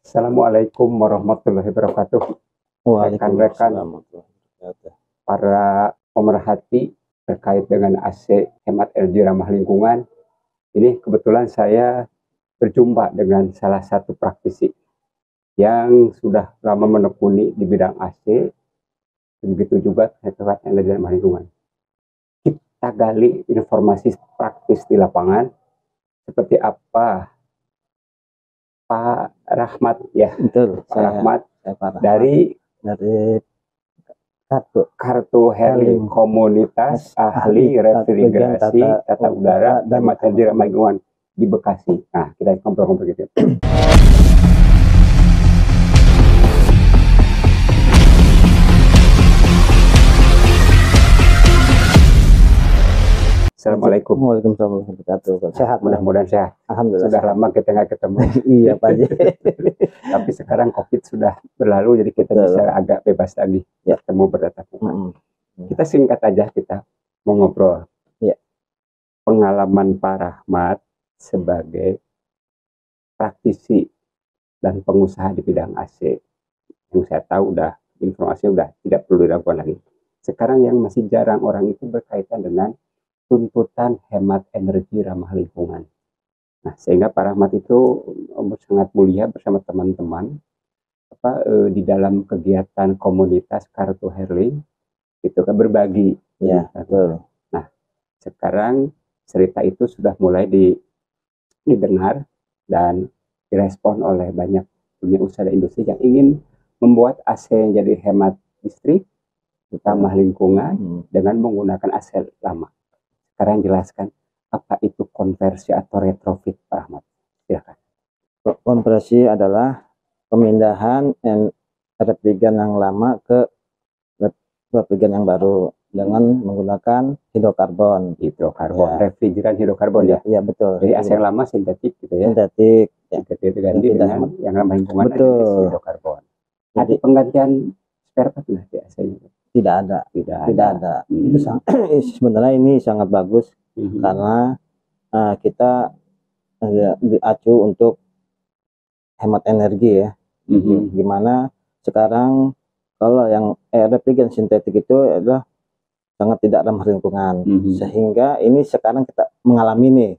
Assalamualaikum warahmatullahi wabarakatuh. Rekan-rekan, para pemerhati terkait dengan AC hemat energi ramah lingkungan. Ini kebetulan saya berjumpa dengan salah satu praktisi yang sudah lama menekuni di bidang AC, begitu juga terkait energi ramah lingkungan. Kita gali informasi praktis di lapangan, seperti apa Pak Rahmat ya, betul. Pak Rahmat dari Kartu Herling Komunitas Ahli Refrigerasi Tata Udara dan Energi Ramah Lingkungan di Bekasi. Nah, kita ngobrol-ngobrol gitu. Assalamualaikum. Waalaikumsalam warahmatullahi wabarakatuh. Sehat, mudah-mudahan sehat. Alhamdulillah. Sudah lama kita nggak ketemu. Iya Pak Haji. Tapi sekarang COVID sudah berlalu, jadi kita bisa agak bebas lagi ketemu bertatap muka. Kita singkat aja, kita mau ngobrol. Ya. Pengalaman Pak Rahmat sebagai praktisi dan pengusaha di bidang AC, yang saya tahu udah informasinya udah tidak perlu diragukan lagi. Sekarang yang masih jarang orang itu berkaitan dengan tuntutan hemat energi ramah lingkungan. Nah, sehingga Pak Rahmat itu sangat mulia bersama teman-teman di dalam kegiatan komunitas Kartu Herling itu kan berbagi. Ya, betul. Nah, sekarang cerita itu sudah mulai didengar dan direspon oleh banyak dunia usaha dan industri yang ingin membuat AC yang jadi hemat listrik, ramah lingkungan dengan menggunakan AC lama. Sekarang jelaskan apa itu konversi atau retrofit, Pak Rahmat. Silakan. Konversi adalah pemindahan refrigeran yang lama ke refrigeran yang baru dengan menggunakan hidrokarbon. Ya. Refrigeran hidrokarbon ya. Iya betul. Jadi AC yang lama sintetik gitu ya. Sintetik. Sintetik diganti dengan yang ramah lingkungan hidrokarbon. Ada penggantian spare part nggak di AC-nya? Tidak ada. Itu sebenarnya ini sangat bagus karena kita diacu untuk hemat energi ya. Gimana sekarang kalau yang refrigeran sintetik itu adalah sangat tidak ramah lingkungan, sehingga ini sekarang kita mengalami nih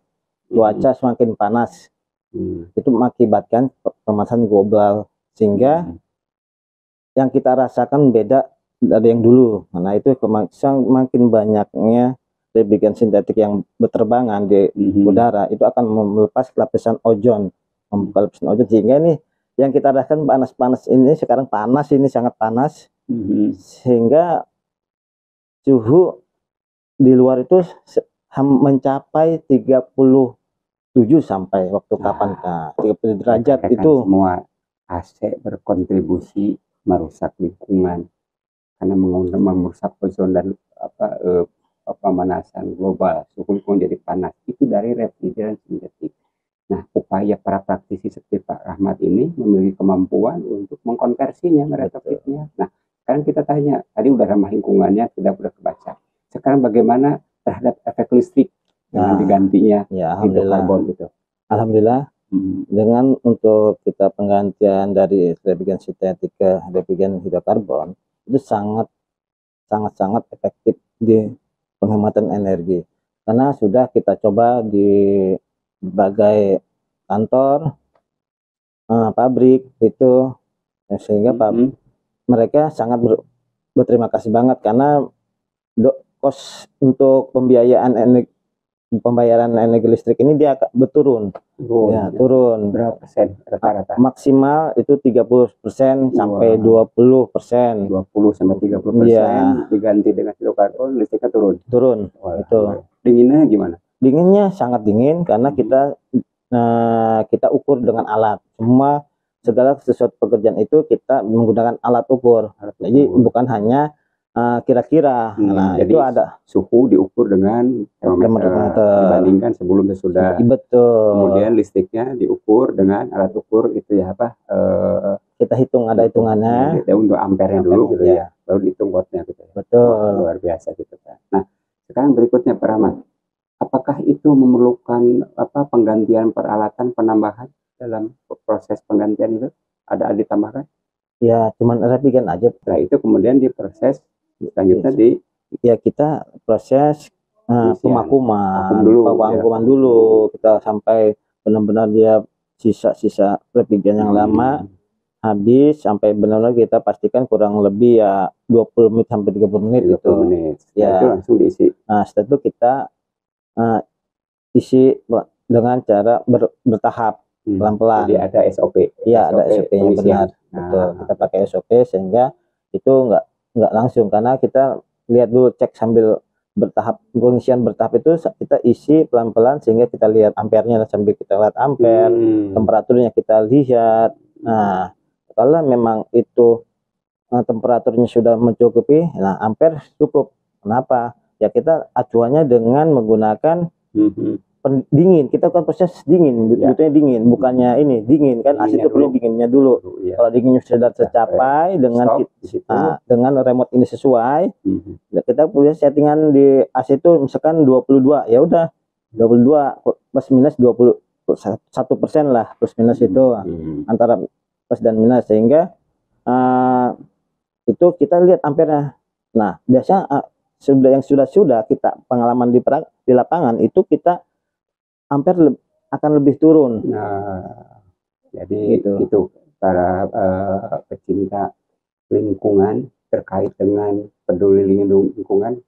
cuaca semakin panas, itu mengakibatkan pemanasan global, sehingga yang kita rasakan beda dari yang dulu. Nah itu semakin banyaknya refrigeran sintetik yang berterbangan di udara itu akan melepas lapisan ozon, membuka lapisan ozon, sehingga ini yang kita rasakan panas-panas ini sekarang panas, ini sangat panas, sehingga suhu di luar itu mencapai 37 sampai waktu kapan 37 derajat itu. Semua AC berkontribusi merusak lingkungan karena merusak ozon dan pemanasan global, suhu lingkungan jadi panas. Itu dari refrigeran sintetik. Nah, upaya para praktisi seperti Pak Rahmat ini memiliki kemampuan untuk mengkonversinya, meretrofitnya. Nah, sekarang kita tanya, tadi udah ramah lingkungannya, tidak udah kebaca. Sekarang bagaimana terhadap efek listrik dengan digantinya hidrokarbon gitu? Alhamdulillah. Dengan untuk kita penggantian dari refrigeran sintetik ke refrigeran hidrokarbon itu sangat efektif di penghematan energi, karena sudah kita coba di berbagai kantor, pabrik itu, sehingga mereka sangat berterima kasih banget karena kos untuk pembayaran energi listrik ini dia turun. Turun. Berapa persen rata-rata? Maksimal itu 30% sampai 20%. 20 sampai 30% diganti dengan hidrokarbon, listriknya turun. Itu. Dinginnya gimana? Dinginnya sangat dingin karena kita ukur dengan alat. Segala sesuatu pekerjaan itu kita menggunakan alat ukur. Jadi bukan hanya kira-kira. Jadi itu ada suhu diukur dengan termometer dibandingkan sebelum sesudah. Betul. Kemudian listriknya diukur dengan alat ukur itu ya kita hitung, ada hitungannya. Untuk ampernya dulu gitu ya. Baru dihitung wattnya gitu. Betul. Luar biasa gitu kan. Nah, sekarang berikutnya Pak Rahmat, apakah itu memerlukan penggantian peralatan, penambahan dalam proses penggantian itu? ada ditambahkan? Ya cuman replegen aja. Setelah itu kemudian diproses selanjutnya ya kita proses pemakuman dulu, kita sampai benar-benar dia sisa-sisa replegen yang lama habis, sampai benar-benar kita pastikan kurang lebih ya 20 menit sampai 30 menit gitu. Ya itu langsung diisi. Nah setelah itu kita isi dengan cara bertahap, pelan-pelan. Jadi ada SOP. Iya, ada SOP-nya benar. Betul. Kita pakai SOP sehingga itu nggak langsung, karena kita lihat dulu, cek sambil bertahap, pengisian bertahap itu kita isi pelan-pelan sehingga kita lihat ampernya, sambil kita lihat ampere, temperaturnya kita lihat. Nah, kalau memang itu temperaturnya sudah mencukupi, nah ampere cukup. Kenapa? Ya kita acuannya dengan menggunakan pendingin. Kita kan proses dingin, butuhnya dingin, bukannya ini dingin kan, AC itu perlu dinginnya dulu. Kalau dinginnya sudah tercapai dengan remote ini sesuai, kita punya settingan di AC itu misalkan 22, ya udah 22 plus minus 21% lah, plus minus itu antara plus dan minus, sehingga itu kita lihat ampernya. Nah biasanya sudah kita pengalaman di lapangan itu kita ampere akan lebih turun. Nah, jadi itu para pecinta lingkungan terkait dengan peduli lingkungan,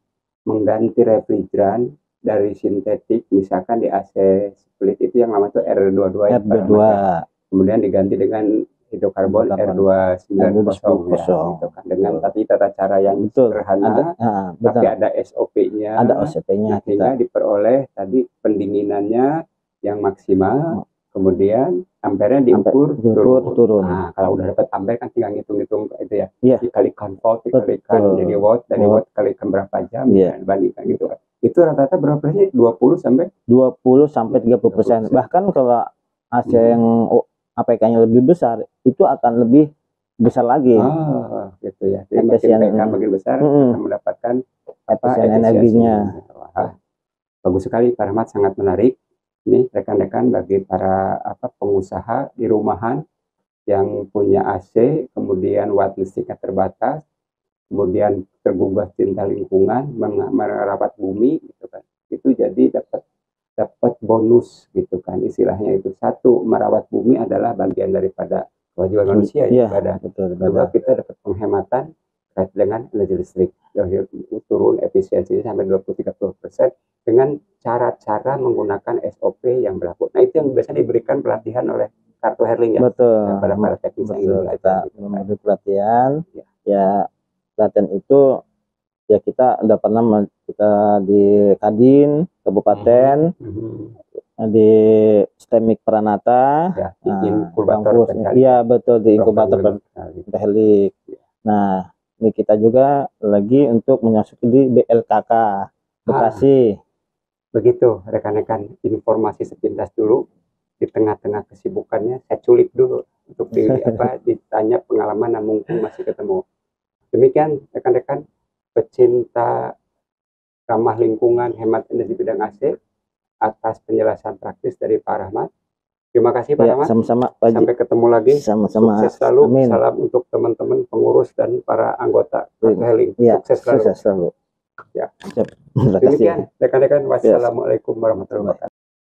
mengganti refrigeran dari sintetik, misalkan di AC split itu yang namanya itu R22 ya, kemudian diganti dengan hidrokarbon R290 gitu kan, dengan tadi tata cara yang sederhana, tapi ada SOP-nya, sehingga diperoleh tadi pendinginannya yang maksimal, kemudian ampernya diukur turun. Nah, kalau udah dapat ampere kan tinggal ngitung-ngitung itu ya, dikalikan volt, dikalikan jadi watt, dari watt kalikan berapa jam, bandingkan gitu kan. Itu rata-rata berapa persen? 20 sampai 30%. Bahkan kalau AC yang APK-nya lebih besar, itu akan lebih besar lagi. Gitu ya. Jadi makin PK makin besar, akan mendapatkan efisien energinya. Bagus sekali Pak Rahmat, sangat menarik. Ini rekan-rekan bagi para pengusaha di rumahan yang punya AC, kemudian watt listriknya terbatas, kemudian tergugah cinta lingkungan, merawat bumi, gitu kan. Itu jadi dapat bonus gitu kan, istilahnya itu. Satu, merawat bumi adalah bagian daripada kewajiban manusia ya, kedua kita dapat penghematan terkait dengan energi listrik, turun efisiensinya sampai 20-30% dengan cara-cara menggunakan SOP yang berlaku. Nah itu yang biasanya diberikan pelatihan oleh Kartu Herling ya. Betul. Pada para teknisi yang kita memberi pelatihan ya pelatihan itu ya kita udah pernah kita di Kadin Kabupaten, di STEMIK Pranata, di inkubator betul, di inkubator Herling. Nah ini kita juga lagi untuk menyasuki di BLKK Bekasi. Begitu rekan-rekan, informasi sepintas dulu. Di tengah-tengah kesibukannya saya culik dulu untuk ditanya pengalaman, namun masih ketemu. Demikian rekan-rekan pecinta ramah lingkungan, hemat energi bidang AC, atas penjelasan praktis dari Pak Rahmat. Terima kasih Pak Rahmat. Sama-sama Pak Haji. Sampai ketemu lagi. Sama-sama. Sukses selalu. Amin. Salam untuk teman-teman pengurus dan para anggota Kartu Herling. Sukses selalu. Ya. Demikian rekan-rekan, wassalamualaikum warahmatullahi wabarakatuh.